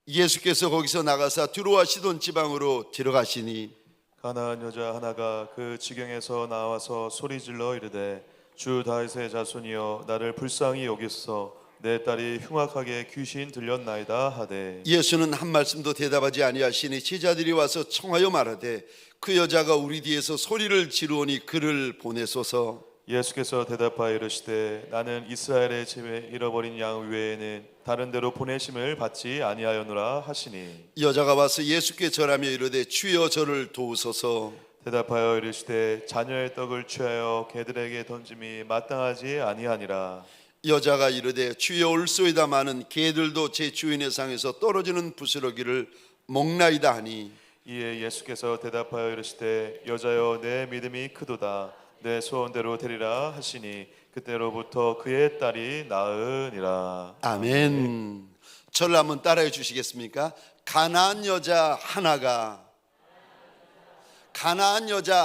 예수께서 거기서 나가사 두로와 시돈 지방으로 들어가시니 가나안 여자 하나가 그 지경에서 나와서 소리질러 이르되 주 다윗의 자손이여 나를 불쌍히 여기소서 내 딸이 흉악하게 귀신 들렸나이다 하되 예수는 한 말씀도 대답하지 아니하시니 제자들이 와서 청하여 말하되 그 여자가 우리 뒤에서 소리를 지르오니 그를 보내소서. 예수께서 대답하여 이르시되 나는 이스라엘의 집에 잃어버린 양 외에는 다른 데로 보내심을 받지 아니하였노라 하시니 여자가 와서 예수께 절하며 이르되 주여 저를 도우소서. 대답하여 이르시되 자녀의 떡을 취하여 개들에게 던짐이 마땅하지 아니하니라. 여자가 이르되 주여 올소이다마는 개들도 제 주인의 상에서 떨어지는 부스러기를 먹나이다 하니 이에 예수께서 대답하여 이르시되 여자여 내 믿음이 크도다 내 소원대로 되리라 하시니 그때로부터 그의 딸이 나으니라. 아멘. 저를 한번 따라해 주시겠습니까? 가나안 여자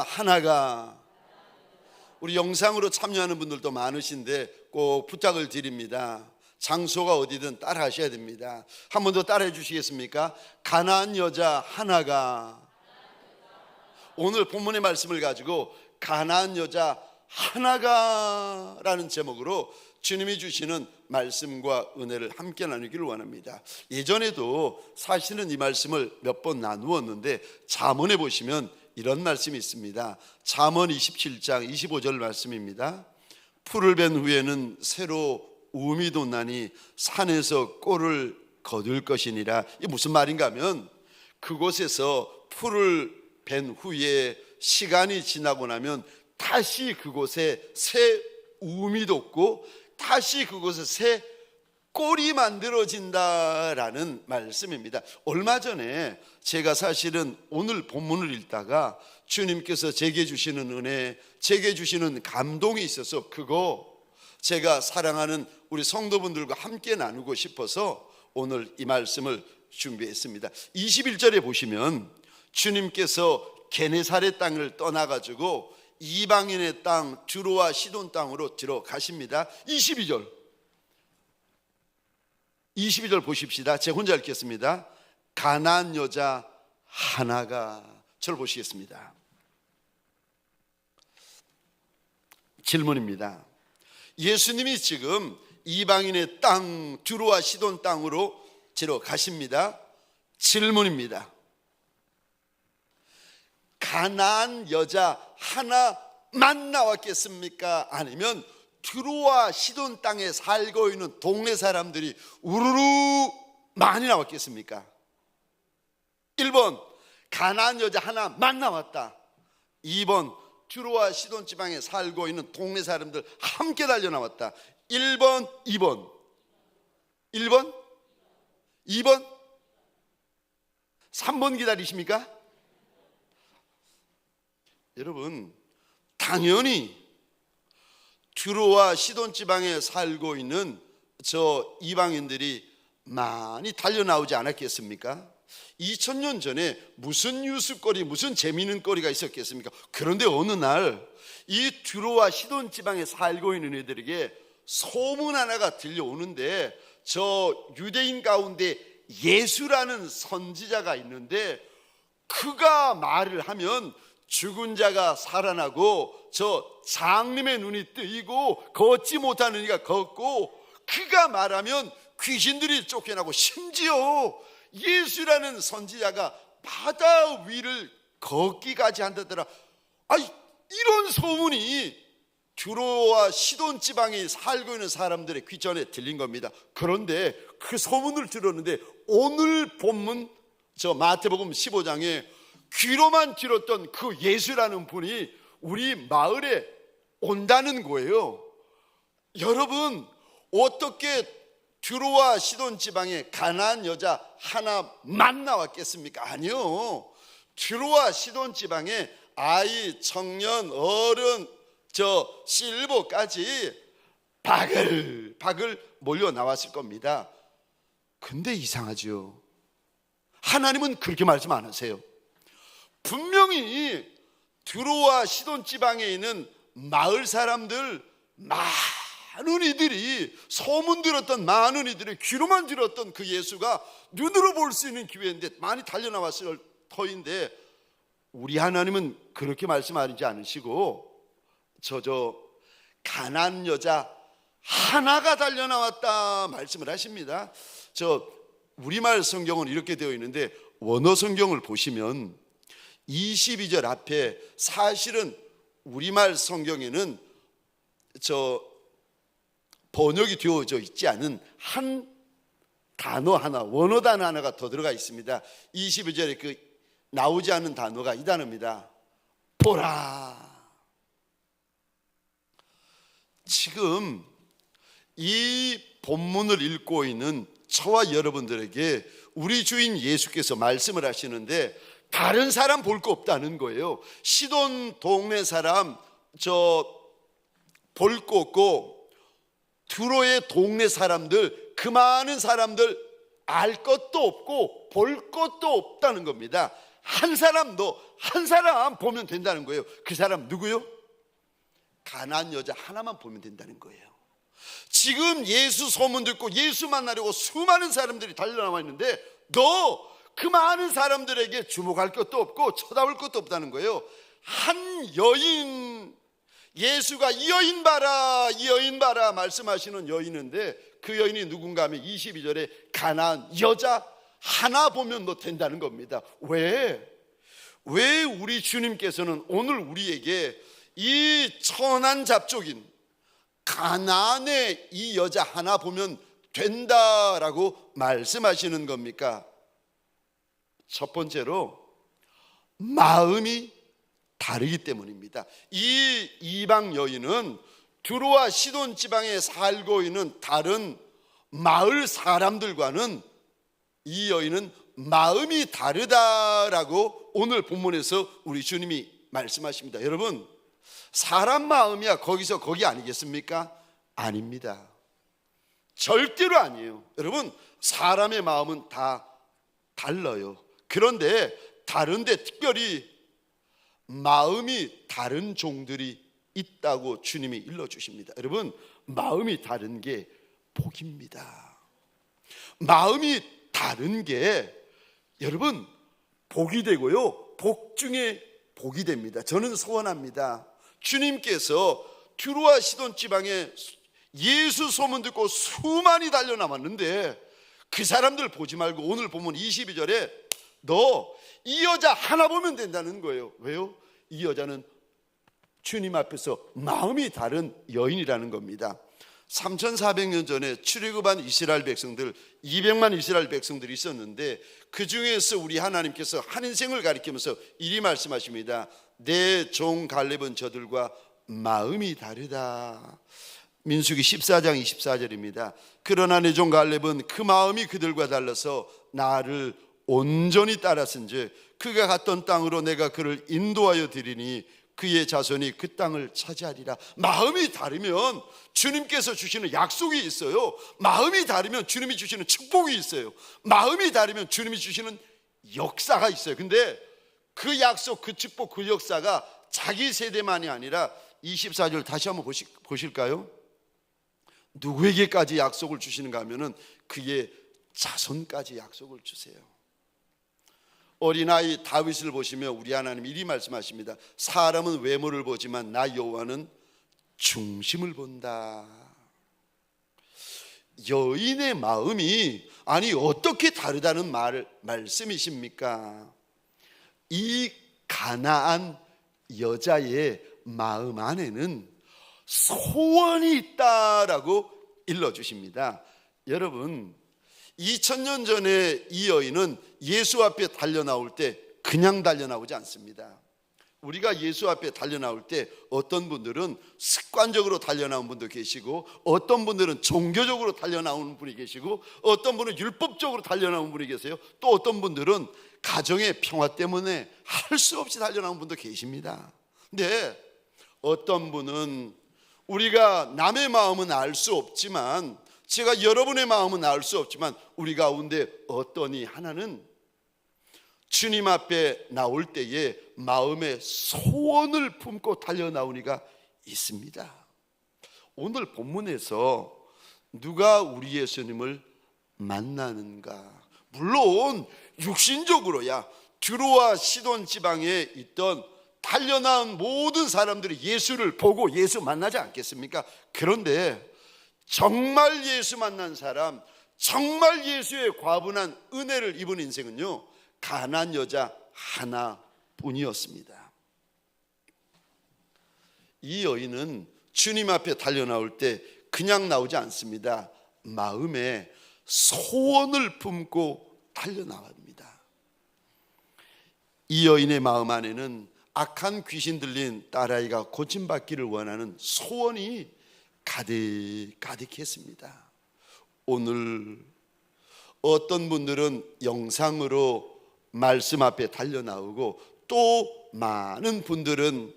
하나가 우리 영상으로 참여하는 분들도 많으신데 꼭 부탁을 드립니다. 장소가 어디든 따라 하셔야 됩니다. 한 번 더 따라해 주시겠습니까? 가나안 여자 하나가. 오늘 본문의 말씀을 가지고 가나안 여자 하나가 라는 제목으로 주님이 주시는 말씀과 은혜를 함께 나누기를 원합니다. 예전에도 사실은 이 말씀을 몇 번 나누었는데 잠언에 보시면 이런 말씀이 있습니다. 잠언 27장 25절 말씀입니다. 풀을 벤 후에는 새로 우음이 돋나니 산에서 꼴을 거둘 것이니라. 이게 무슨 말인가 하면 그곳에서 풀을 벤 후에 시간이 지나고 나면 다시 그곳에 새 우음이 돋고 다시 그곳에 새 꼴이 만들어진다라는 말씀입니다. 얼마 전에 제가 사실은 오늘 본문을 읽다가 주님께서 제게 주시는 은혜, 제게 주시는 감동이 있어서 그거 제가 사랑하는 우리 성도분들과 함께 나누고 싶어서 오늘 이 말씀을 준비했습니다. 21절에 보시면 주님께서 게네사렛 땅을 떠나가지고 이방인의 땅 두로와 시돈 땅으로 들어가십니다. 22절 보십시다. 제가 혼자 읽겠습니다. 가나안 여자 하나가. 저를 보시겠습니다. 질문입니다. 예수님이 지금 이방인의 땅 두로와 시돈 땅으로 들어가십니다. 질문입니다. 가나안 여자 하나만 나왔겠습니까? 아니면 두로와 시돈 땅에 살고 있는 동네 사람들이 우르르 많이 나왔겠습니까? 1번 가나안 여자 하나만 나왔다. 2번 두로와 시돈 지방에 살고 있는 동네 사람들 함께 달려 나왔다. 1번 2번 1번 2번 3번 기다리십니까? 여러분 당연히 두로와 시돈 지방에 살고 있는 저 이방인들이 많이 달려나오지 않았겠습니까? 2000년 전에 무슨 뉴스거리, 무슨 재미있는 거리가 있었겠습니까? 그런데 어느 날 이 두로와 시돈 지방에 살고 있는 애들에게 소문 하나가 들려오는데 저 유대인 가운데 예수라는 선지자가 있는데 그가 말을 하면 죽은 자가 살아나고 저 장님의 눈이 뜨이고 걷지 못하는 이가 걷고 그가 말하면 귀신들이 쫓겨나고 심지어 예수라는 선지자가 바다 위를 걷기까지 한다더라. 아니 이런 소문이 두로와 시돈 지방에 살고 있는 사람들의 귀전에 들린 겁니다. 그런데 그 소문을 들었는데 오늘 본문 저 마태복음 15장에 귀로만 들었던 그 예수라는 분이 우리 마을에 온다는 거예요. 여러분 어떻게 두로와 시돈 지방에 가나안 여자 하나만 나왔겠습니까? 아니요. 두로와 시돈 지방에 아이, 청년, 어른, 저 실버까지 바글바글 몰려 나왔을 겁니다. 근데 이상하죠. 하나님은 그렇게 말씀 안 하세요. 분명히 두로와 시돈 지방에 있는 마을 사람들 많은 이들이, 소문 들었던 많은 이들이, 귀로만 들었던 그 예수가 눈으로 볼 수 있는 기회인데 많이 달려나왔을 터인데, 우리 하나님은 그렇게 말씀하지 않으시고 가나안 여자 하나가 달려나왔다 말씀을 하십니다. 우리말 성경은 이렇게 되어 있는데, 원어 성경을 보시면 22절 앞에 사실은 우리말 성경에는 번역이 되어져 있지 않은 한 단어 하나, 원어 단어 하나가 더 들어가 있습니다. 22절에 그 나오지 않는 단어가 이 단어입니다. 보라. 지금 이 본문을 읽고 있는 저와 여러분들에게 우리 주인 예수께서 말씀을 하시는데, 다른 사람 볼 거 없다는 거예요. 시돈 동네 사람 볼 거 없고, 두로의 동네 사람들, 그 많은 사람들 알 것도 없고 볼 것도 없다는 겁니다. 한 사람 보면 된다는 거예요. 그 사람 누구요? 가나안 여자 하나만 보면 된다는 거예요. 지금 예수 소문 듣고 예수 만나려고 수많은 사람들이 달려나와 있는데, 너 그 많은 사람들에게 주목할 것도 없고 쳐다볼 것도 없다는 거예요. 한 여인, 예수가 이 여인 봐라, 이 여인 봐라 말씀하시는 여인인데, 그 여인이 누군가 하면 22절에 가나안 여자 하나 보면 너 된다는 겁니다. 왜 우리 주님께서는 오늘 우리에게 이 천한 잡족인 가나안의 이 여자 하나 보면 된다라고 말씀하시는 겁니까? 첫 번째로 마음이 다르기 때문입니다. 이 이방 여인은 두로와 시돈 지방에 살고 있는 다른 마을 사람들과는, 이 여인은 마음이 다르다라고 오늘 본문에서 우리 주님이 말씀하십니다. 여러분, 사람 마음이야 거기서 거기 아니겠습니까? 아닙니다. 절대로 아니에요. 여러분, 사람의 마음은 다 달라요. 그런데 다른데 특별히 마음이 다른 종들이 있다고 주님이 일러주십니다. 여러분, 마음이 다른 게 복입니다. 마음이 다른 게 여러분 복이 되고요, 복 중에 복이 됩니다. 저는 소원합니다. 주님께서 튜로와 시돈 지방에 예수 소문 듣고 수많이 달려나왔는데, 그 사람들 보지 말고 오늘 보면 22절에 너 이 여자 하나 보면 된다는 거예요. 왜요? 이 여자는 주님 앞에서 마음이 다른 여인이라는 겁니다. 3400년 전에 출애굽한 이스라엘 백성들, 200만 이스라엘 백성들이 있었는데, 그 중에서 우리 하나님께서 한 인생을 가리키면서 이리 말씀하십니다. 내 종 갈렙은 저들과 마음이 다르다. 민수기 14장 24절입니다. 그러나 내 종 갈렙은 그 마음이 그들과 달라서 나를 온전히 따랐은즉 그가 갔던 땅으로 내가 그를 인도하여 드리니 그의 자손이 그 땅을 차지하리라. 마음이 다르면 주님께서 주시는 약속이 있어요. 마음이 다르면 주님이 주시는 축복이 있어요. 마음이 다르면 주님이 주시는 역사가 있어요. 근데 그 약속, 그 축복, 그 역사가 자기 세대만이 아니라 24절 다시 한번 보실까요? 누구에게까지 약속을 주시는가 하면은 그의 자손까지 약속을 주세요. 어린아이 다윗을 보시며 우리 하나님 이리 말씀하십니다. 사람은 외모를 보지만 나 여호와는 중심을 본다. 여인의 마음이 어떻게 다르다는 말씀이십니까? 이 가나안 여자의 마음 안에는 소원이 있다라고 일러주십니다. 여러분, 2000년 전에 이 여인은 예수 앞에 달려나올 때 그냥 달려나오지 않습니다. 우리가 예수 앞에 달려나올 때 어떤 분들은 습관적으로 달려나온 분도 계시고, 어떤 분들은 종교적으로 달려나오는 분이 계시고, 어떤 분은 율법적으로 달려나온 분이 계세요. 또 어떤 분들은 가정의 평화 때문에 할 수 없이 달려나온 분도 계십니다. 근데 어떤 분은 우리가 남의 마음은 알 수 없지만, 제가 여러분의 마음은 알 수 없지만 우리 가운데 어떠니 하나는 주님 앞에 나올 때에 마음의 소원을 품고 달려나오니가 있습니다. 오늘 본문에서 누가 우리 예수님을 만나는가? 물론 육신적으로야 두로와 시돈 지방에 있던 달려나온 모든 사람들이 예수를 보고 예수 만나지 않겠습니까? 그런데 정말 예수 만난 사람, 정말 예수의 과분한 은혜를 입은 인생은요, 가난한 여자 하나뿐이었습니다. 이 여인은 주님 앞에 달려나올 때 그냥 나오지 않습니다. 마음에 소원을 품고 달려나갑니다. 이 여인의 마음 안에는 악한 귀신 들린 딸아이가 고침받기를 원하는 소원이 가득했습니다. 오늘 어떤 분들은 영상으로 말씀 앞에 달려나오고, 또 많은 분들은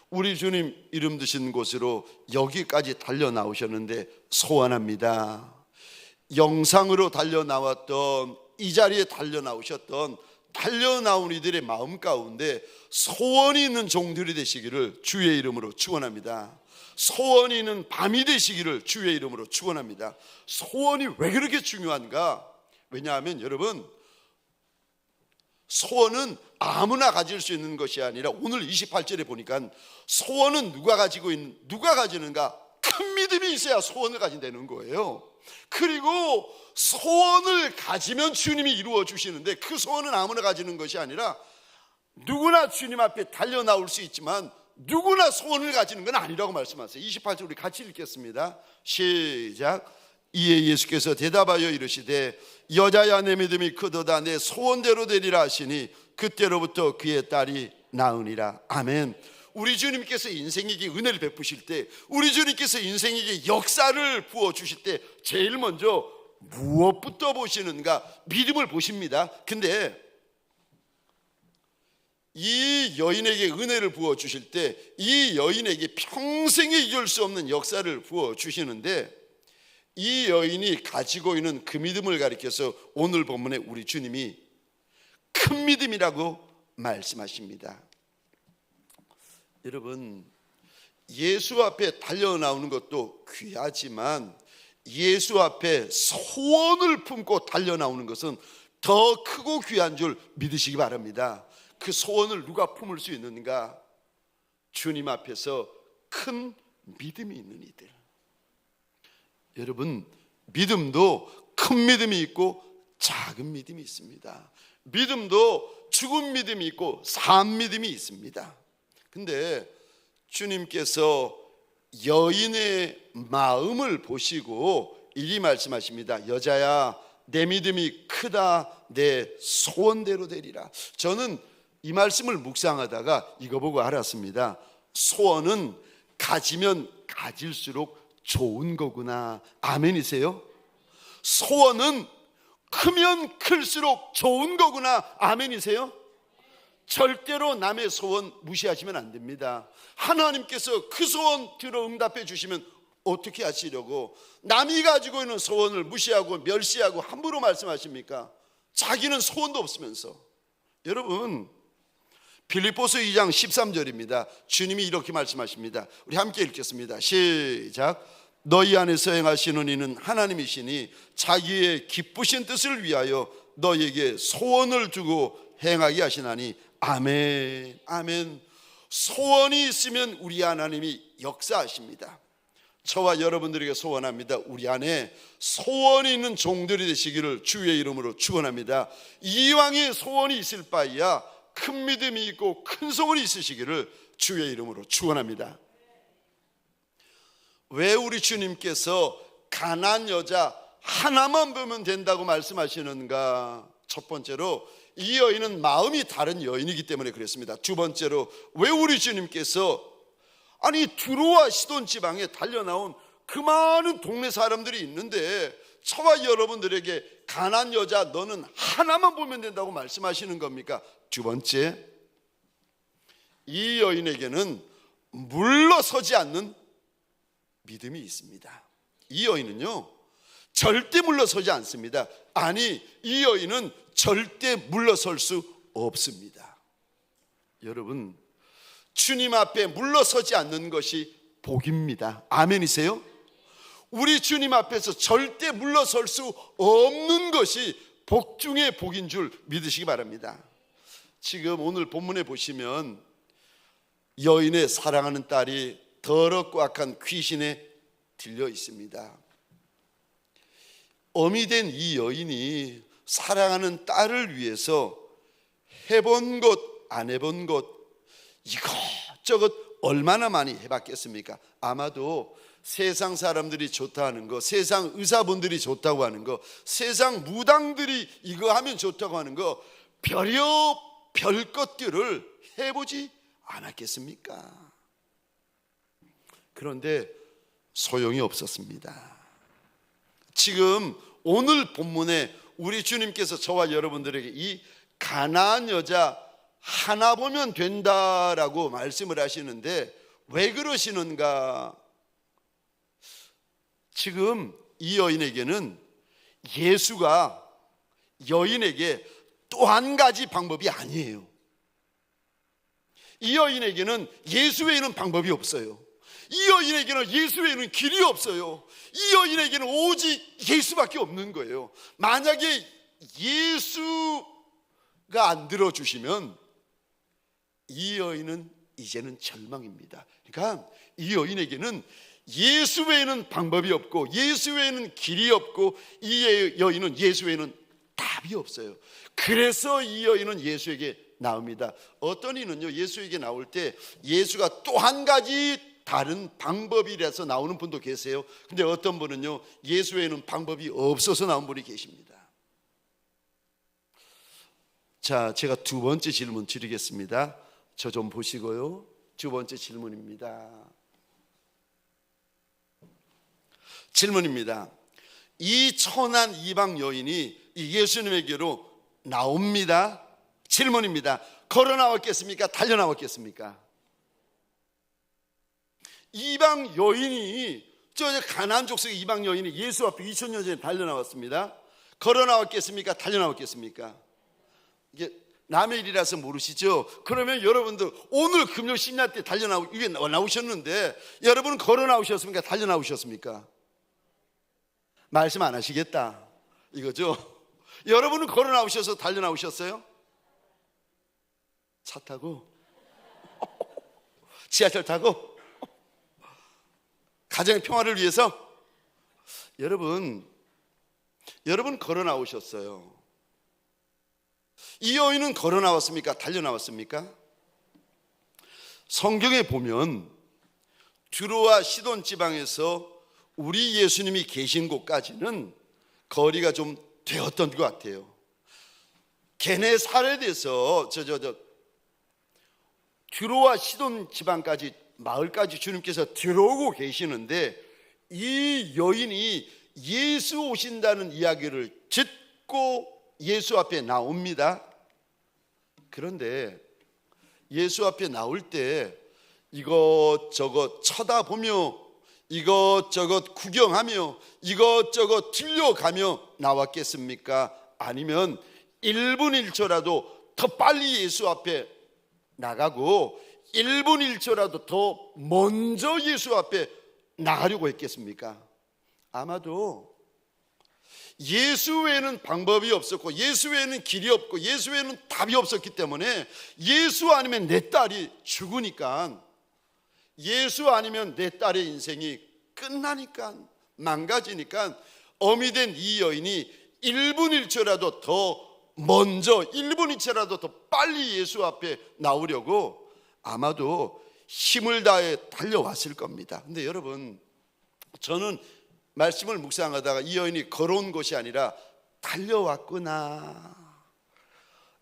우리 주님 이름 드신 곳으로 여기까지 달려나오셨는데 소원합니다. 영상으로 달려나왔던, 이 자리에 달려나오셨던 달려나온 이들의 마음 가운데 소원이 있는 종들이 되시기를 주의 이름으로 축원합니다. 소원이 있는 밤이 되시기를 주의 이름으로 축원합니다. 소원이 왜 그렇게 중요한가? 왜냐하면 여러분, 소원은 아무나 가질 수 있는 것이 아니라 오늘 28절에 보니까 소원은 누가 가지는가? 큰 믿음이 있어야 소원을 가진다는 거예요. 그리고 소원을 가지면 주님이 이루어 주시는데, 그 소원은 아무나 가지는 것이 아니라 누구나 주님 앞에 달려나올 수 있지만 누구나 소원을 가지는 건 아니라고 말씀하세요. 28절 우리 같이 읽겠습니다. 시작. 이에 예수께서 대답하여 이르시되 여자야, 내 믿음이 크도다. 내 소원대로 되리라 하시니 그때로부터 그의 딸이 나으니라. 아멘. 우리 주님께서 인생에게 은혜를 베푸실 때, 우리 주님께서 인생에게 역사를 부어주실 때 제일 먼저 무엇부터 보시는가? 믿음을 보십니다. 근데 이 여인에게 은혜를 부어주실 때 이 여인에게 평생에 잊을 수 없는 역사를 부어주시는데, 이 여인이 가지고 있는 그 믿음을 가리켜서 오늘 본문에 우리 주님이 큰 믿음이라고 말씀하십니다. 여러분, 예수 앞에 달려나오는 것도 귀하지만 예수 앞에 소원을 품고 달려나오는 것은 더 크고 귀한 줄 믿으시기 바랍니다. 그 소원을 누가 품을 수 있는가? 주님 앞에서 큰 믿음이 있는 이들. 여러분, 믿음도 큰 믿음이 있고 작은 믿음이 있습니다. 믿음도 죽은 믿음이 있고 산 믿음이 있습니다. 근데 주님께서 여인의 마음을 보시고 이리 말씀하십니다. 여자야, 내 믿음이 크다. 내 소원대로 되리라. 저는 이 말씀을 묵상하다가 이거 보고 알았습니다. 소원은 가지면 가질수록 좋은 거구나. 아멘이세요? 소원은 크면 클수록 좋은 거구나. 아멘이세요? 절대로 남의 소원 무시하시면 안 됩니다. 하나님께서 그 소원 들어 응답해 주시면 어떻게 하시려고 남이 가지고 있는 소원을 무시하고 멸시하고 함부로 말씀하십니까? 자기는 소원도 없으면서. 여러분, 빌립보서 2장 13절입니다. 주님이 이렇게 말씀하십니다. 우리 함께 읽겠습니다. 시작. 너희 안에서 행하시는 이는 하나님이시니 자기의 기쁘신 뜻을 위하여 너희에게 소원을 주고 행하게 하시나니. 아멘. 아멘. 소원이 있으면 우리 하나님이 역사하십니다. 저와 여러분들에게 소원합니다. 우리 안에 소원이 있는 종들이 되시기를 주의 이름으로 축원합니다. 이왕에 소원이 있을 바에야 큰 믿음이 있고 큰 소원이 있으시기를 주의 이름으로 축원합니다. 왜 우리 주님께서 가난한 여자 하나만 보면 된다고 말씀하시는가? 첫 번째로 이 여인은 마음이 다른 여인이기 때문에 그랬습니다. 두 번째로 왜 우리 주님께서 두로와 시돈 지방에 달려나온 그 많은 동네 사람들이 있는데 저와 여러분들에게 가난한 여자 너는 하나만 보면 된다고 말씀하시는 겁니까? 두 번째, 이 여인에게는 물러서지 않는 믿음이 있습니다. 이 여인은요 절대 물러서지 않습니다. 이 여인은 절대 물러설 수 없습니다. 여러분, 주님 앞에 물러서지 않는 것이 복입니다. 아멘이세요? 우리 주님 앞에서 절대 물러설 수 없는 것이 복 중에 복인 줄 믿으시기 바랍니다. 지금 오늘 본문에 보시면 여인의 사랑하는 딸이 더럽고 악한 귀신에 들려 있습니다. 어미 된 이 여인이 사랑하는 딸을 위해서 해본 것 안 해본 것 이것저것 얼마나 많이 해봤겠습니까? 아마도 세상 사람들이 좋다 하는 거, 세상 의사분들이 좋다고 하는 거, 세상 무당들이 이거 하면 좋다고 하는 거 별여 별 것들을 해보지 않았겠습니까? 그런데 소용이 없었습니다. 지금 오늘 본문에 우리 주님께서 저와 여러분들에게 이 가나안 여자 하나 보면 된다라고 말씀을 하시는데 왜 그러시는가? 지금 이 여인에게는 예수가 여인에게 또 한 가지 방법이 아니에요. 이 여인에게는 예수 외에는 방법이 없어요. 이 여인에게는 예수 외에는 길이 없어요. 이 여인에게는 오직 예수밖에 없는 거예요. 만약에 예수가 안 들어주시면 이 여인은 이제는 절망입니다. 그러니까 이 여인에게는 예수 외에는 방법이 없고 예수 외에는 길이 없고 이 여인은 예수 외에는 답이 없어요. 그래서 이 여인은 예수에게 나옵니다. 어떤 이는요, 예수에게 나올 때 예수가 또 한 가지 다른 방법이라서 나오는 분도 계세요. 근데 어떤 분은요, 예수 외에는 방법이 없어서 나온 분이 계십니다. 자, 제가 두 번째 질문 드리겠습니다. 저 좀 보시고요. 두 번째 질문입니다. 이 천한 이방 여인이 예수님에게로 나옵니다. 질문입니다. 걸어 나왔겠습니까? 달려 나왔겠습니까? 이방 여인이, 저 가나안 족속의 이방 여인이 예수 앞에 2000년 전에 달려 나왔습니다. 걸어 나왔겠습니까? 달려 나왔겠습니까? 이게 남의 일이라서 모르시죠? 그러면 여러분들 오늘 금요 심야 때 달려 나오셨는데 여러분은 걸어 나오셨습니까? 달려 나오셨습니까? 말씀 안 하시겠다 이거죠? 여러분은 걸어 나오셔서 달려 나오셨어요? 차 타고? 지하철 타고? 가정의 평화를 위해서? 여러분 걸어 나오셨어요. 이 여인은 걸어 나왔습니까? 달려 나왔습니까? 성경에 보면 두로와 시돈 지방에서 우리 예수님이 계신 곳까지는 거리가 좀 되었던 것 같아요. 게네사렛에서 두로와 시돈 지방까지, 마을까지 주님께서 들어오고 계시는데 이 여인이 예수 오신다는 이야기를 듣고 예수 앞에 나옵니다. 그런데 예수 앞에 나올 때 이것저것 쳐다보며 이것저것 구경하며 이것저것 들려가며 나왔겠습니까? 아니면 1분 1초라도 더 빨리 예수 앞에 나가고 1분 1초라도 더 먼저 예수 앞에 나가려고 했겠습니까? 아마도 예수 외에는 방법이 없었고 예수 외에는 길이 없고 예수 외에는 답이 없었기 때문에 예수 아니면 내 딸이 죽으니까, 예수 아니면 내 딸의 인생이 끝나니까, 망가지니까 어미 된 이 여인이 1분 1초라도 더 먼저 1분 1초라도 더 빨리 예수 앞에 나오려고 아마도 힘을 다해 달려왔을 겁니다. 근데 여러분, 저는 말씀을 묵상하다가 이 여인이 걸어온 것이 아니라 달려왔구나,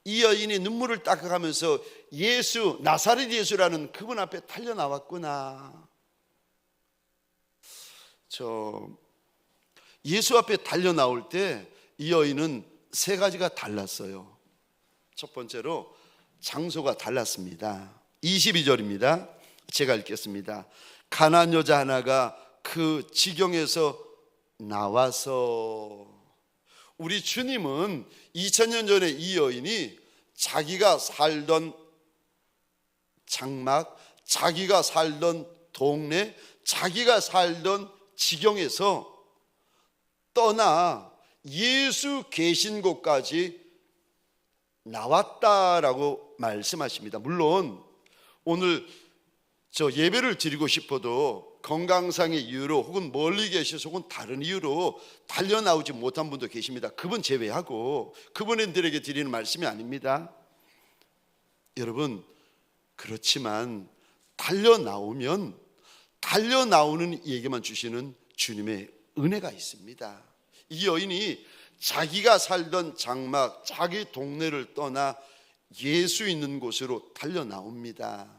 이 여인이 눈물을 닦아가면서 예수, 나사렛 예수라는 그분 앞에 달려 나왔구나. 예수 앞에 달려 나올 때 이 여인은 세 가지가 달랐어요. 첫 번째로 장소가 달랐습니다. 22절입니다. 제가 읽겠습니다. 가나안 여자 하나가 그 지경에서 나와서, 우리 주님은 2000년 전에 이 여인이 자기가 살던 장막, 자기가 살던 동네, 자기가 살던 지경에서 떠나 예수 계신 곳까지 나왔다라고 말씀하십니다. 물론 오늘 저 예배를 드리고 싶어도 건강상의 이유로 혹은 멀리 계셔서 혹은 다른 이유로 달려나오지 못한 분도 계십니다. 그분 제외하고 그분들에게 드리는 말씀이 아닙니다. 여러분, 그렇지만 달려나오면 달려나오는 이에게만 주시는 주님의 은혜가 있습니다. 이 여인이 자기가 살던 장막, 자기 동네를 떠나 예수 있는 곳으로 달려나옵니다.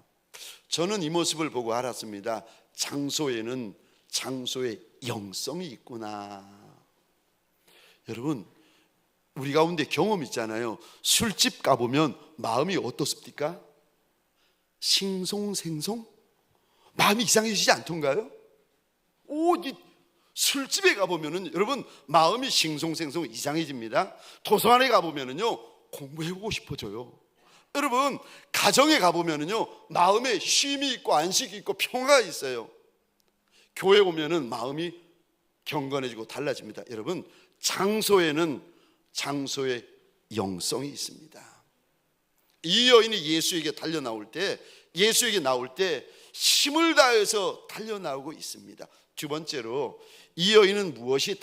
저는 이 모습을 보고 알았습니다. 장소에는 장소의 영성이 있구나. 여러분, 우리 가운데 경험 있잖아요. 술집 가보면 마음이 어떻습니까? 싱송생송? 마음이 이상해지지 않던가요? 이 술집에 가보면은 여러분 마음이 싱송생송 이상해집니다. 도서관에 가보면은요 공부해보고 싶어져요. 여러분 가정에 가보면은요 마음에 쉼이 있고 안식이 있고 평화가 있어요. 교회 오면은 마음이 경건해지고 달라집니다. 여러분 장소에는 장소의 영성이 있습니다. 이 여인이 예수에게 달려나올 때, 예수에게 나올 때 힘을 다해서 달려나오고 있습니다. 두 번째로 이 여인은 무엇이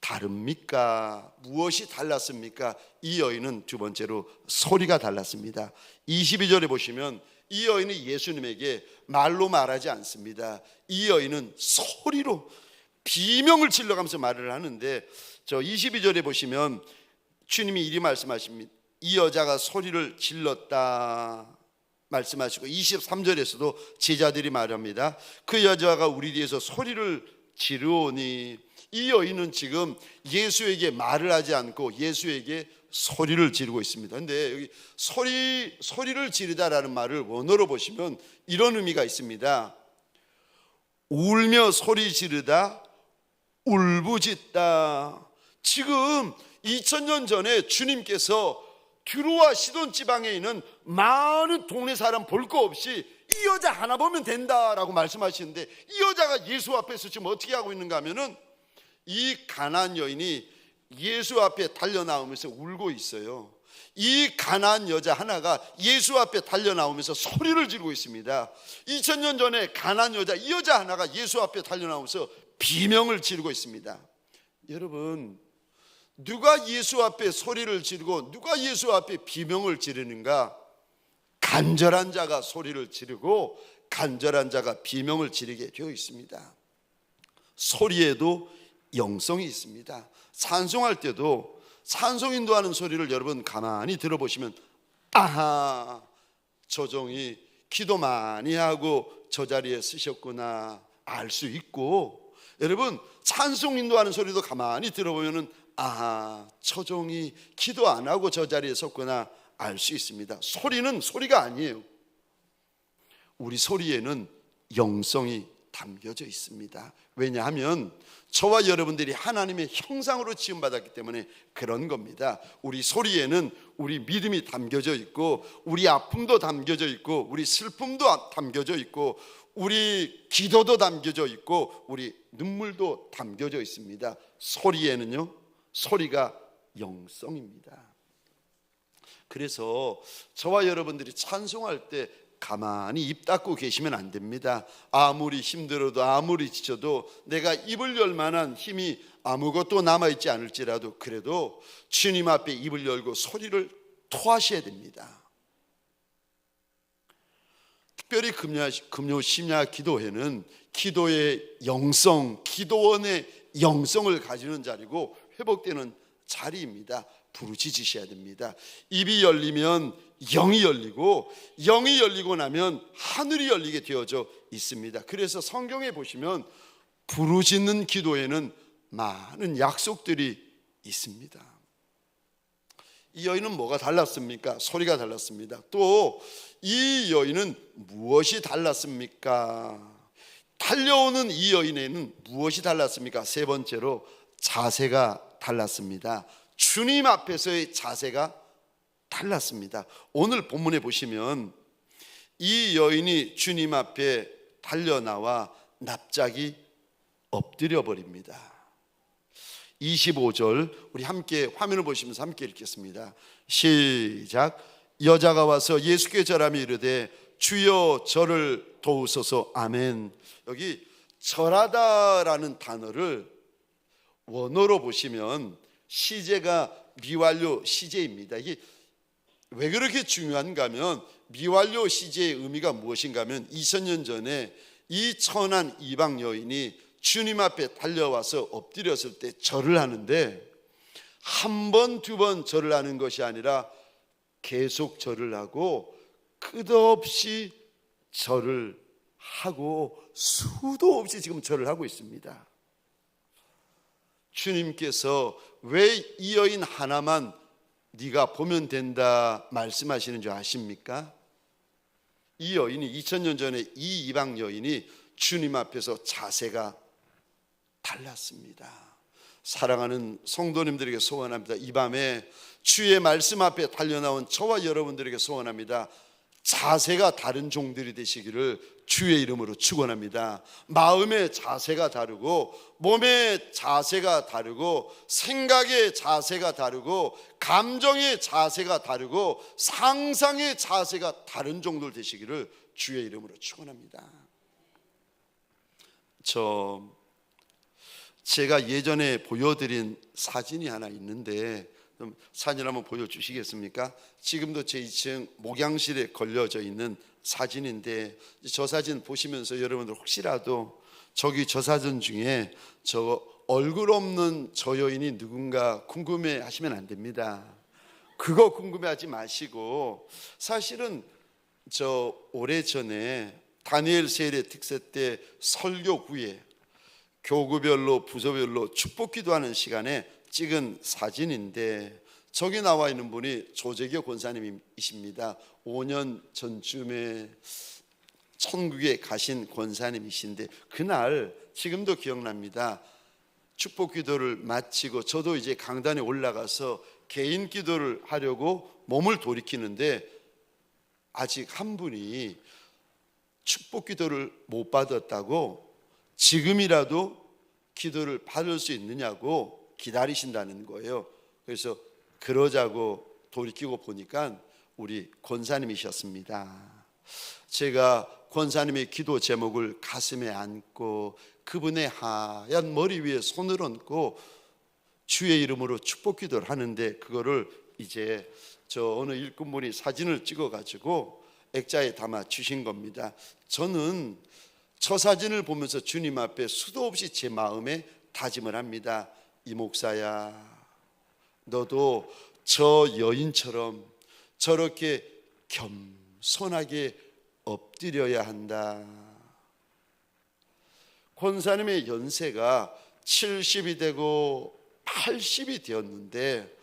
다릅니까? 무엇이 달랐습니까? 이 여인은 두 번째로 소리가 달랐습니다. 22절에 보시면 이 여인이 예수님에게 말로 말하지 않습니다. 이 여인은 소리로 비명을 질러가면서 말을 하는데, 저 22절에 보시면 주님이 이리 말씀하십니다. 이 여자가 소리를 질렀다 말씀하시고 23절에서도 제자들이 말합니다. 그 여자가 우리 뒤에서 소리를 지르오니, 이 여인은 지금 예수에게 말을 하지 않고 예수에게 소리를 지르고 있습니다. 근데 여기 소리를 지르다라는 말을 원어로 보시면 이런 의미가 있습니다. 울며 소리 지르다, 울부짖다. 지금 2000년 전에 주님께서 두로와 시돈 지방에 있는 많은 동네 사람 볼 거 없이 이 여자 하나 보면 된다라고 말씀하시는데, 이 여자가 예수 앞에서 지금 어떻게 하고 있는가 하면은 이 가나안 여인이 예수 앞에 달려나오면서 울고 있어요. 이 가나안 여자 하나가 예수 앞에 달려나오면서 소리를 지르고 있습니다. 2000년 전에 가나안 여자, 이 여자 하나가 예수 앞에 달려나오면서 비명을 지르고 있습니다. 여러분, 누가 예수 앞에 소리를 지르고 누가 예수 앞에 비명을 지르는가? 간절한 자가 소리를 지르고 간절한 자가 비명을 지르게 되어 있습니다. 소리에도 영성이 있습니다. 찬송할 때도 찬송 인도하는 소리를 여러분 가만히 들어보시면, 아하, 저 종이 기도 많이 하고 저 자리에 쓰셨구나 알 수 있고, 여러분 찬송 인도하는 소리도 가만히 들어보면은 아하, 저 종이 기도 안 하고 저 자리에 섰구나 알 수 있습니다. 소리는 소리가 아니에요. 우리 소리에는 영성이 담겨져 있습니다. 왜냐하면 저와 여러분들이 하나님의 형상으로 지음받았기 때문에 그런 겁니다. 우리 소리에는 우리 믿음이 담겨져 있고, 우리 아픔도 담겨져 있고, 우리 슬픔도 담겨져 있고, 우리 기도도 담겨져 있고, 우리 눈물도 담겨져 있습니다. 소리에는요, 소리가 영성입니다. 그래서 저와 여러분들이 찬송할 때 가만히 입 닫고 계시면 안 됩니다. 아무리 힘들어도 아무리 지쳐도 내가 입을 열 만한 힘이 아무것도 남아있지 않을지라도 그래도 주님 앞에 입을 열고 소리를 토하셔야 됩니다. 특별히 금요 심야 기도회는 기도의 영성, 기도원의 영성을 가지는 자리고 회복되는 자리입니다. 부르짖으셔야 됩니다. 입이 열리면 영이 열리고, 영이 열리고 나면 하늘이 열리게 되어져 있습니다. 그래서 성경에 보시면 부르짖는 기도에는 많은 약속들이 있습니다. 이 여인은 뭐가 달랐습니까? 소리가 달랐습니다. 또 이 여인은 무엇이 달랐습니까? 달려오는 이 여인에는 무엇이 달랐습니까? 세 번째로 자세가 달랐습니다. 주님 앞에서의 자세가 달랐습니다. 오늘 본문에 보시면 이 여인이 주님 앞에 달려나와 납작이 엎드려 버립니다. 25절 우리 함께 화면을 보시면서 함께 읽겠습니다. 시작. 여자가 와서 예수께 절하며 이르되 주여 저를 도우소서. 아멘. 여기 절하다라는 단어를 원어로 보시면 시제가 미완료 시제입니다. 이게 왜 그렇게 중요한가 하면 미완료 시제의 의미가 무엇인가 하면 2000년 전에 이 천한 이방 여인이 주님 앞에 달려와서 엎드렸을 때 절을 하는데 한 번, 두 번 절을 하는 것이 아니라 계속 절을 하고 끝없이 절을 하고 수도 없이 지금 절을 하고 있습니다. 주님께서 왜 이 여인 하나만 네가 보면 된다 말씀하시는 줄 아십니까? 이 여인이 2000년 전에 이 이방 여인이 주님 앞에서 자세가 달랐습니다. 사랑하는 성도님들에게 소원합니다. 이 밤에 주의 말씀 앞에 달려나온 저와 여러분들에게 소원합니다. 자세가 다른 종들이 되시기를 주의 이름으로 축원합니다. 마음의 자세가 다르고 몸의 자세가 다르고 생각의 자세가 다르고 감정의 자세가 다르고 상상의 자세가 다른 종들 되시기를 주의 이름으로 축원합니다. 제가 예전에 보여드린 사진이 하나 있는데 사진 한번 보여주시겠습니까? 지금도 제 2층 목양실에 걸려져 있는 사진인데 저 사진 보시면서 여러분들 혹시라도 저기 저 사진 중에 저 얼굴 없는 저 여인이 누군가 궁금해 하시면 안 됩니다. 그거 궁금해하지 마시고 사실은 저 오래전에 다니엘 세일의 특세 때 설교 후에 교구별로 부서별로 축복 기도하는 시간에 찍은 사진인데 저기 나와 있는 분이 조재교 권사님이십니다. 5년 전쯤에 천국에 가신 권사님이신데 그날 지금도 기억납니다. 축복 기도를 마치고 저도 이제 강단에 올라가서 개인 기도를 하려고 몸을 돌이키는데 아직 한 분이 축복 기도를 못 받았다고 지금이라도 기도를 받을 수 있느냐고 기다리신다는 거예요. 그래서 그러자고 돌이키고 보니까 우리 권사님이셨습니다. 제가 권사님의 기도 제목을 가슴에 안고 그분의 하얀 머리 위에 손을 얹고 주의 이름으로 축복 기도를 하는데 그거를 이제 저 어느 일꾼분이 사진을 찍어가지고 액자에 담아 주신 겁니다. 저는 저 사진을 보면서 주님 앞에 수도 없이 제 마음에 다짐을 합니다. 이 목사야, 너도 저 여인처럼 저렇게 겸손하게 엎드려야 한다. 권사님의 연세가 70이 되고 80이 되었는데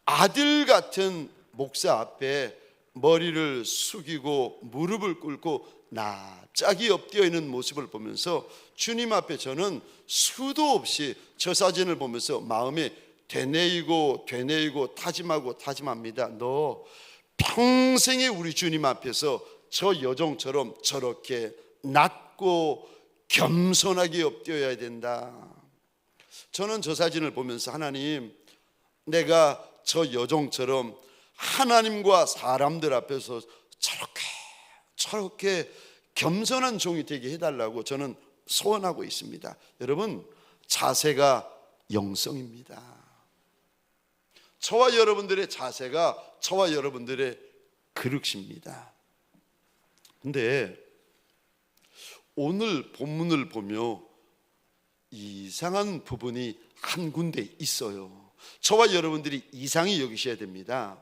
아들 같은 목사 앞에 머리를 숙이고 무릎을 꿇고 납작이 엎드려 있는 모습을 보면서 주님 앞에 저는 수도 없이 저 사진을 보면서 마음에 되뇌이고 다짐합니다. 너 평생에 우리 주님 앞에서 저 여종처럼 저렇게 낮고 겸손하게 엎드려야 된다. 저는 저 사진을 보면서 하나님, 내가 저 여종처럼 하나님과 사람들 앞에서 저렇게 겸손한 종이 되게 해달라고 저는 소원하고 있습니다. 여러분, 자세가 영성입니다. 저와 여러분들의 자세가 저와 여러분들의 그릇입니다. 근데 오늘 본문을 보며 이상한 부분이 한 군데 있어요. 저와 여러분들이 이상히 여기셔야 됩니다.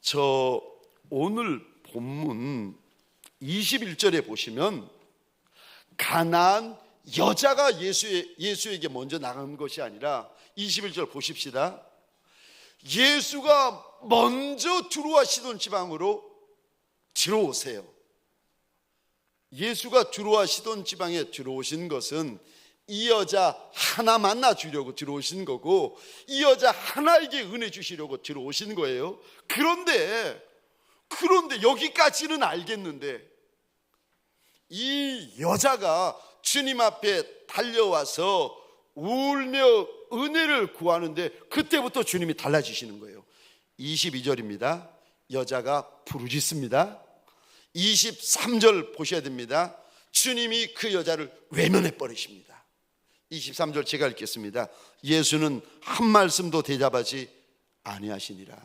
저 오늘 본문 21절에 보시면 가나안 여자가 예수에게 먼저 나간 것이 아니라 21절 보십시다. 예수가 먼저 두로와 시돈 지방으로 들어오세요. 예수가 두로와 시돈 지방에 들어오신 것은 이 여자 하나 만나 주려고 들어오신 거고 이 여자 하나에게 은혜 주시려고 들어오신 거예요. 그런데 여기까지는 알겠는데 이 여자가 주님 앞에 달려와서 울며 은혜를 구하는데 그때부터 주님이 달라지시는 거예요. 22절입니다. 여자가 부르짖습니다. 23절 보셔야 됩니다. 주님이 그 여자를 외면해 버리십니다. 23절 제가 읽겠습니다. 예수는 한 말씀도 대답하지 아니하시니라.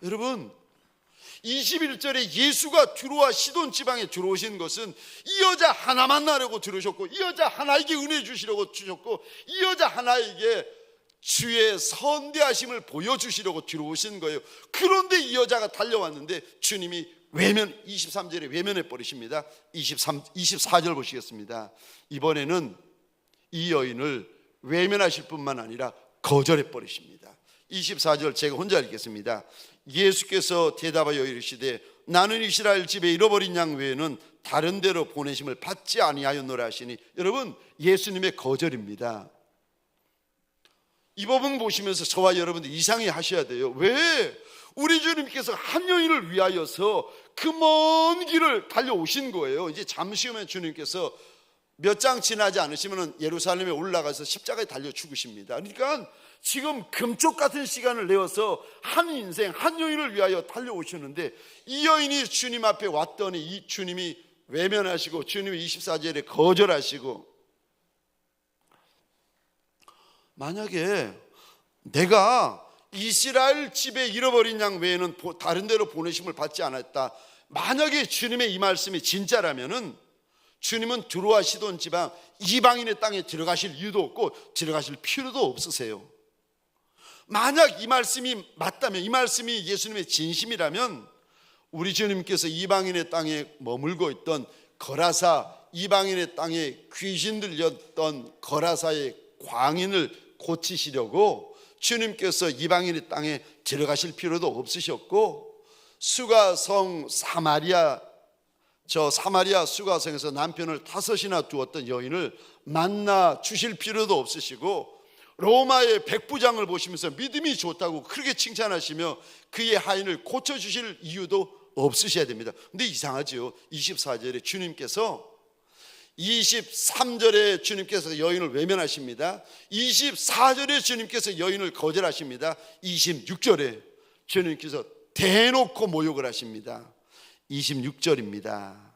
여러분, 21절에 예수가 두로와 시돈 지방에 들어오신 것은 이 여자 하나 만나려고 들으셨고, 이 여자 하나에게 은혜 주시려고 주셨고, 이 여자 하나에게 주의 선대하심을 보여주시려고 들어오신 거예요. 그런데 이 여자가 달려왔는데 주님이 23절에 외면해 버리십니다. 24절 보시겠습니다. 이번에는 이 여인을 외면하실 뿐만 아니라 거절해 버리십니다. 24절 제가 혼자 읽겠습니다. 예수께서 대답하여 이르시되 나는 이스라엘 집에 잃어버린 양 외에는 다른 데로 보내심을 받지 아니하였노라 하시니, 여러분, 예수님의 거절입니다. 이 부분 보시면서 저와 여러분들 이상해 하셔야 돼요. 왜? 우리 주님께서 한 여인을 위하여서 그 먼 길을 달려오신 거예요. 이제 잠시 후에 주님께서 몇 장 지나지 않으시면 예루살렘에 올라가서 십자가에 달려 죽으십니다. 그러니까 지금 금쪽 같은 시간을 내어서 한 인생, 한 여인을 위하여 달려오셨는데, 이 여인이 주님 앞에 왔더니 이 주님이 외면하시고, 주님이 24절에 거절하시고, 만약에 내가 이스라엘 집에 잃어버린 양 외에는 다른 데로 보내심을 받지 않았다, 만약에 주님의 이 말씀이 진짜라면은 주님은 두로와 시돈 지방 이방인의 땅에 들어가실 이유도 없고 들어가실 필요도 없으세요. 만약 이 말씀이 맞다면, 이 말씀이 예수님의 진심이라면 우리 주님께서 이방인의 땅에 머물고 있던 거라사, 이방인의 땅에 귀신 들렸던 거라사의 광인을 고치시려고 주님께서 이방인의 땅에 들어가실 필요도 없으셨고, 수가성 사마리아 수가성에서 남편을 5이나 두었던 여인을 만나 주실 필요도 없으시고, 로마의 백부장을 보시면서 믿음이 좋다고 그렇게 칭찬하시며 그의 하인을 고쳐주실 이유도 없으셔야 됩니다. 근데 이상하죠. 24절에 주님께서, 23절에 주님께서 여인을 외면하십니다. 24절에 주님께서 여인을 거절하십니다. 26절에 주님께서 대놓고 모욕을 하십니다. 26절입니다.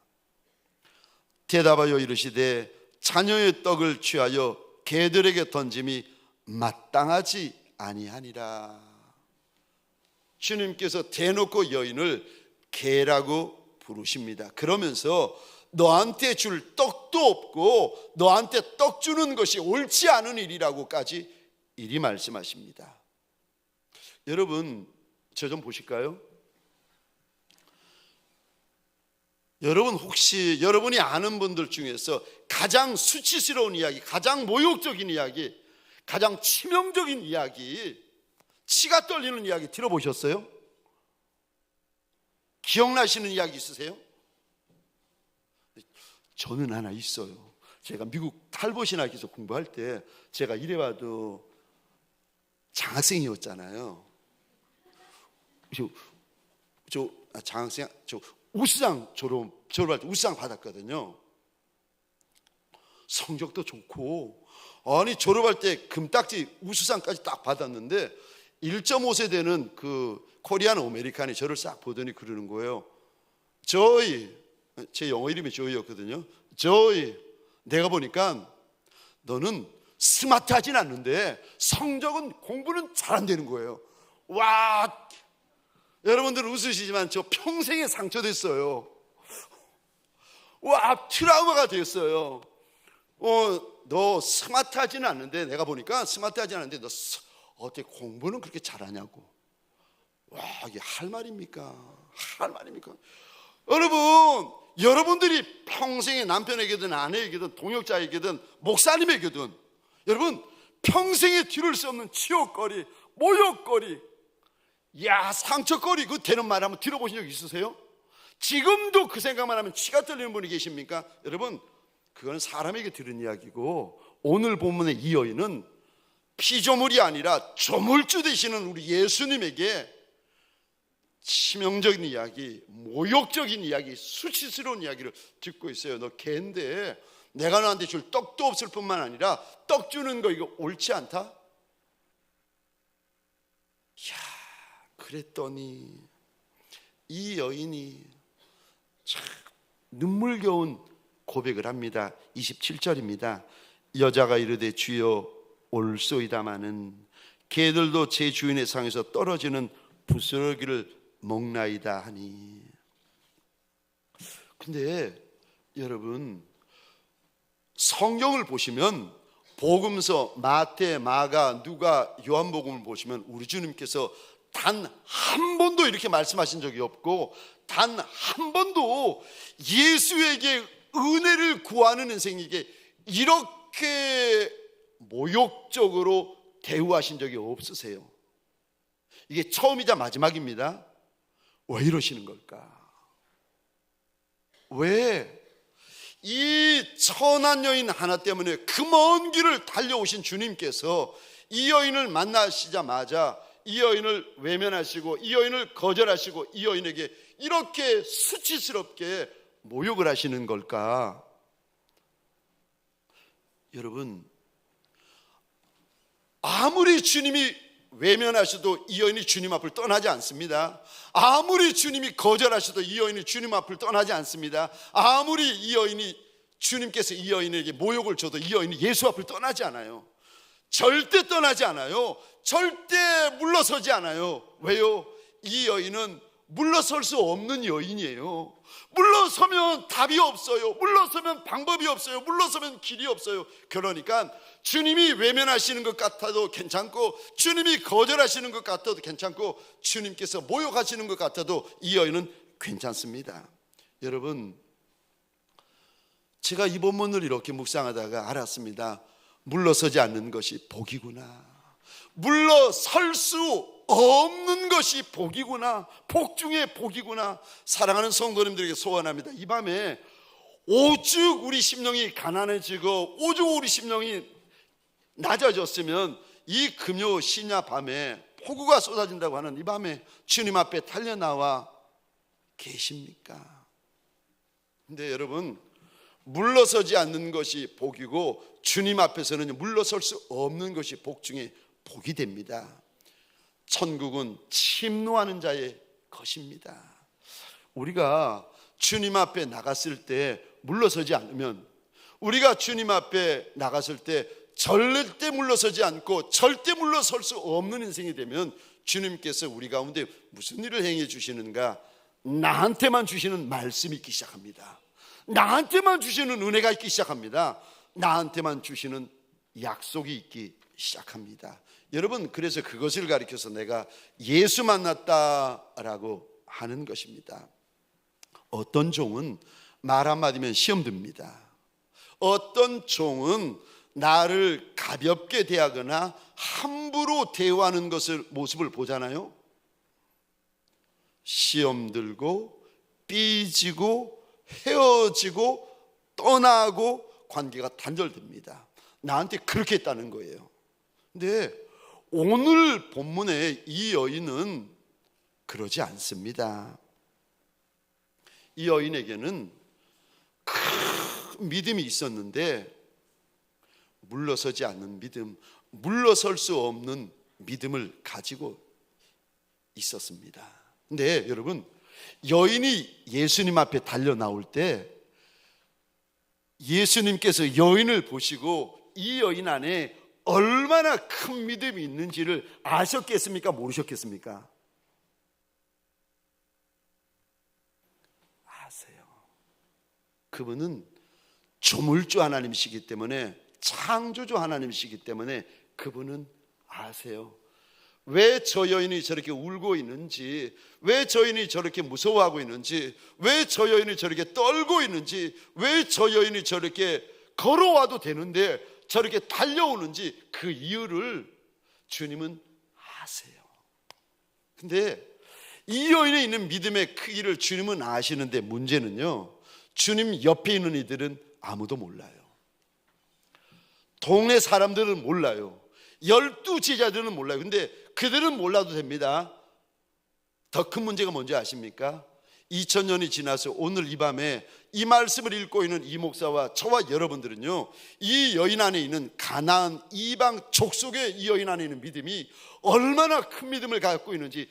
대답하여 이르시되 자녀의 떡을 취하여 개들에게 던짐이 마땅하지 아니하니라. 주님께서 대놓고 여인을 개라고 부르십니다. 그러면서 너한테 줄 떡도 없고 너한테 떡 주는 것이 옳지 않은 일이라고까지 이리 말씀하십니다. 여러분, 저 좀 보실까요? 여러분, 혹시 여러분이 아는 분들 중에서 가장 수치스러운 이야기, 가장 모욕적인 이야기, 가장 치명적인 이야기, 치가 떨리는 이야기 들어보셨어요? 기억나시는 이야기 있으세요? 저는 하나 있어요. 제가 미국 탈봇신학에서 공부할 때 제가 이래봐도 장학생이었잖아요. 저 우수상 졸업할 때 우수상 받았거든요. 성적도 좋고, 아니 졸업할 때 금딱지 우수상까지 딱 받았는데 1.5세 되는 그 코리안 아메리칸이 저를 싹 보더니 그러는 거예요. 저희, 제 영어 이름이 조이였거든요. 저희, 내가 보니까 너는 스마트하진 않는데 성적은, 공부는 잘한다는 거예요. 와, 여러분들 웃으시지만 저 평생에 상처됐어요. 와, 트라우마가 됐어요. 너 스마트하지는 않는데, 내가 보니까 스마트하지 않은데 너 어떻게 공부는 그렇게 잘하냐고. 와, 이게 할 말입니까? 할 말입니까? 여러분, 여러분들이 평생에 남편에게든 아내에게든 동역자에게든 목사님에게든 여러분 평생에 뒤를 수 없는 치욕거리, 모욕거리, 상처거리, 그 되는 말 한번 들어보신 적 있으세요? 지금도 그 생각만 하면 치가 떨리는 분이 계십니까? 여러분, 그건 사람에게 들은 이야기고, 오늘 본문의 이 여인은 피조물이 아니라 조물주 되시는 우리 예수님에게 치명적인 이야기, 모욕적인 이야기, 수치스러운 이야기를 듣고 있어요. 너 개인데 내가 너한테 줄 떡도 없을 뿐만 아니라 떡 주는 거 이거 옳지 않다? 야, 그랬더니 이 여인이 참 눈물겨운 고백을 합니다. 27절입니다. 여자가 이르되 주여 올소이다마는 개들도 제 주인의 상에서 떨어지는 부스러기를 먹나이다 하니. 근데 여러분, 성경을 보시면 복음서 마태, 마가, 누가, 요한복음을 보시면 우리 주님께서 단 한 번도 이렇게 말씀하신 적이 없고 단 한 번도 예수에게 은혜를 구하는 인생에게 이렇게 모욕적으로 대우하신 적이 없으세요. 이게 처음이자 마지막입니다. 왜 이러시는 걸까? 왜? 이 천한 여인 하나 때문에 그 먼 길을 달려오신 주님께서 이 여인을 만나시자마자 이 여인을 외면하시고 이 여인을 거절하시고 이 여인에게 이렇게 수치스럽게 모욕을 하시는 걸까? 여러분, 아무리 주님이 외면하셔도 이 여인이 주님 앞을 떠나지 않습니다. 아무리 주님이 거절하셔도 이 여인이 주님 앞을 떠나지 않습니다. 아무리 이 여인이 주님께서 이 여인에게 모욕을 줘도 이 여인이 예수 앞을 떠나지 않아요. 절대 떠나지 않아요. 절대 물러서지 않아요. 왜요? 이 여인은 물러설 수 없는 여인이에요. 물러서면 답이 없어요. 물러서면 방법이 없어요. 물러서면 길이 없어요. 그러니까 주님이 외면하시는 것 같아도 괜찮고 주님이 거절하시는 것 같아도 괜찮고 주님께서 모욕하시는 것 같아도 이 여인은 괜찮습니다. 여러분, 제가 이 본문을 이렇게 묵상하다가 알았습니다. 물러서지 않는 것이 복이구나. 물러설 수 없는 것이 복이구나. 복 중에 복이구나. 사랑하는 성도님들에게 소원합니다. 이 밤에 오죽 우리 심령이 가난해지고 오죽 우리 심령이 낮아졌으면 이 금요 심야 밤에 폭우가 쏟아진다고 하는 이 밤에 주님 앞에 달려나와 계십니까? 근데 여러분, 물러서지 않는 것이 복이고 주님 앞에서는 물러설 수 없는 것이 복 중에 복이 됩니다. 천국은 침노하는 자의 것입니다. 우리가 주님 앞에 나갔을 때 물러서지 않으면, 우리가 주님 앞에 나갔을 때 절대 물러서지 않고 절대 물러설 수 없는 인생이 되면 주님께서 우리 가운데 무슨 일을 행해 주시는가? 나한테만 주시는 말씀이 있기 시작합니다. 나한테만 주시는 은혜가 있기 시작합니다. 나한테만 주시는 약속이 있기 시작합니다. 여러분, 그래서 그것을 가리켜서 내가 예수 만났다라고 하는 것입니다. 어떤 종은 말 한마디면 시험 듭니다. 어떤 종은 나를 가볍게 대하거나 함부로 대우하는 모습을 보잖아요. 시험 들고 삐지고 헤어지고 떠나고 관계가 단절됩니다. 나한테 그렇게 했다는 거예요. 근데 오늘 본문의 이 여인은 그러지 않습니다. 이 여인에게는 큰 믿음이 있었는데 물러서지 않는 믿음, 물러설 수 없는 믿음을 가지고 있었습니다. 근데 여러분, 여인이 예수님 앞에 달려 나올 때 예수님께서 여인을 보시고 이 여인 안에 얼마나 큰 믿음이 있는지를 아셨겠습니까? 모르셨겠습니까? 아세요. 그분은 조물주 하나님이시기 때문에, 창조주 하나님이시기 때문에 그분은 아세요. 왜 저 여인이 저렇게 울고 있는지, 왜 저 여인이 저렇게 무서워하고 있는지, 왜 저 여인이 저렇게 떨고 있는지, 왜 저 여인이 저렇게 걸어와도 되는데 저렇게 달려오는지 그 이유를 주님은 아세요. 근데 이 여인에 있는 믿음의 크기를 주님은 아시는데 문제는요, 주님 옆에 있는 이들은 아무도 몰라요. 동네 사람들은 몰라요. 12 제자들은 몰라요. 근데 그들은 몰라도 됩니다. 더 큰 문제가 뭔지 아십니까? 2000년이 지나서 오늘 이 밤에 이 말씀을 읽고 있는 이 목사와 저와 여러분들은요, 이 여인 안에 있는 가나안 이방 족속의 이 여인 안에 있는 믿음이 얼마나 큰 믿음을 갖고 있는지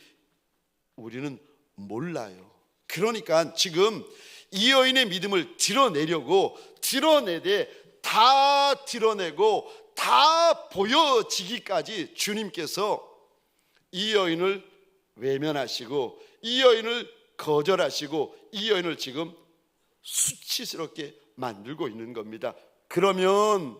우리는 몰라요. 그러니까 지금 이 여인의 믿음을 드러내되 다 드러내고 다 보여지기까지 주님께서 이 여인을 외면하시고 이 여인을 거절하시고 이 여인을 지금 수치스럽게 만들고 있는 겁니다. 그러면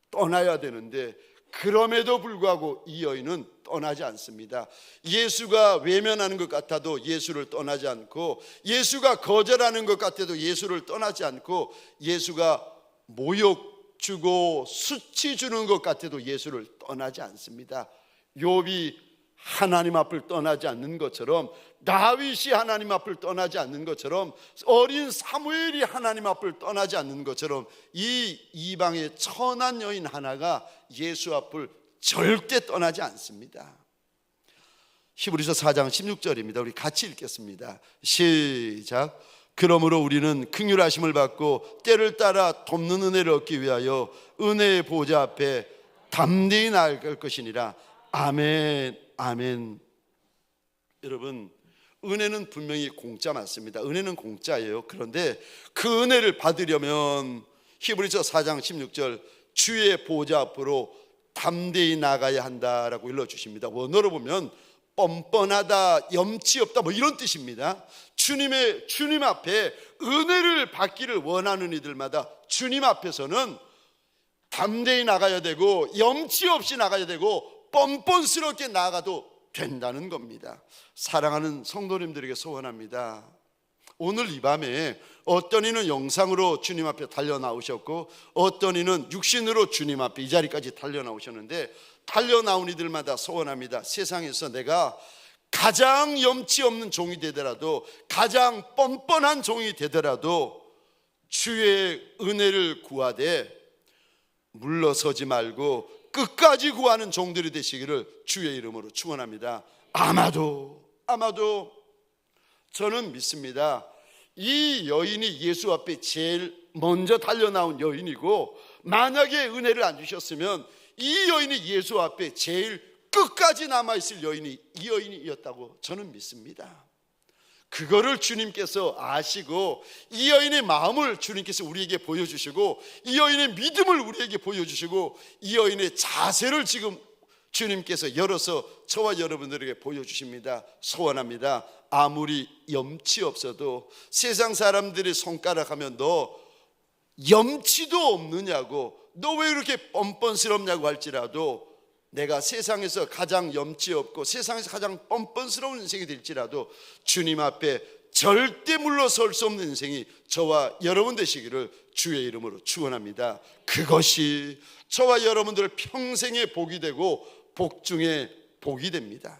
떠나야 되는데 그럼에도 불구하고 이 여인은 떠나지 않습니다. 예수가 외면하는 것 같아도 예수를 떠나지 않고, 예수가 거절하는 것 같아도 예수를 떠나지 않고, 예수가 모욕 주고 수치 주는 것 같아도 예수를 떠나지 않습니다. 욥이 하나님 앞을 떠나지 않는 것처럼, 다윗이 하나님 앞을 떠나지 않는 것처럼, 어린 사무엘이 하나님 앞을 떠나지 않는 것처럼 이 이방의 천한 여인 하나가 예수 앞을 절대 떠나지 않습니다. 히브리서 4장 16절입니다. 우리 같이 읽겠습니다. 시작. 그러므로 우리는 긍휼하심을 받고 때를 따라 돕는 은혜를 얻기 위하여 은혜의 보좌 앞에 담대히 나아갈 것이니라. 아멘, 아멘. 여러분, 은혜는 분명히 공짜 맞습니다. 은혜는 공짜예요. 그런데 그 은혜를 받으려면 히브리서 4장 16절 주의 보좌 앞으로 담대히 나가야 한다라고 일러주십니다. 원어로 보면 뻔뻔하다, 염치 없다, 뭐 이런 뜻입니다. 주님 앞에 은혜를 받기를 원하는 이들마다 주님 앞에서는 담대히 나가야 되고 염치 없이 나가야 되고 뻔뻔스럽게 나가도 된다는 겁니다. 사랑하는 성도님들에게 소원합니다. 오늘 이 밤에 어떤 이는 영상으로 주님 앞에 달려 나오셨고 어떤 이는 육신으로 주님 앞에 이 자리까지 달려 나오셨는데, 달려 나온 이들마다 소원합니다. 세상에서 내가 가장 염치 없는 종이 되더라도, 가장 뻔뻔한 종이 되더라도 주의 은혜를 구하되 물러서지 말고 끝까지 구하는 종들이 되시기를 주의 이름으로 축원합니다. 아마도 저는 믿습니다. 이 여인이 예수 앞에 제일 먼저 달려나온 여인이고, 만약에 은혜를 안 주셨으면 이 여인이 예수 앞에 제일 끝까지 남아있을 여인이 이 여인이었다고 저는 믿습니다. 그거를 주님께서 아시고 이 여인의 마음을 주님께서 우리에게 보여주시고 이 여인의 믿음을 우리에게 보여주시고 이 여인의 자세를 지금 주님께서 열어서 저와 여러분들에게 보여주십니다. 소원합니다. 아무리 염치 없어도 세상 사람들이 손가락하면 너 염치도 없느냐고, 너 왜 이렇게 뻔뻔스럽냐고 할지라도, 내가 세상에서 가장 염치 없고 세상에서 가장 뻔뻔스러운 인생이 될지라도 주님 앞에 절대 물러설 수 없는 인생이 저와 여러분 되시기를 주의 이름으로 축원합니다. 그것이 저와 여러분들 평생의 복이 되고 복 중에 복이 됩니다.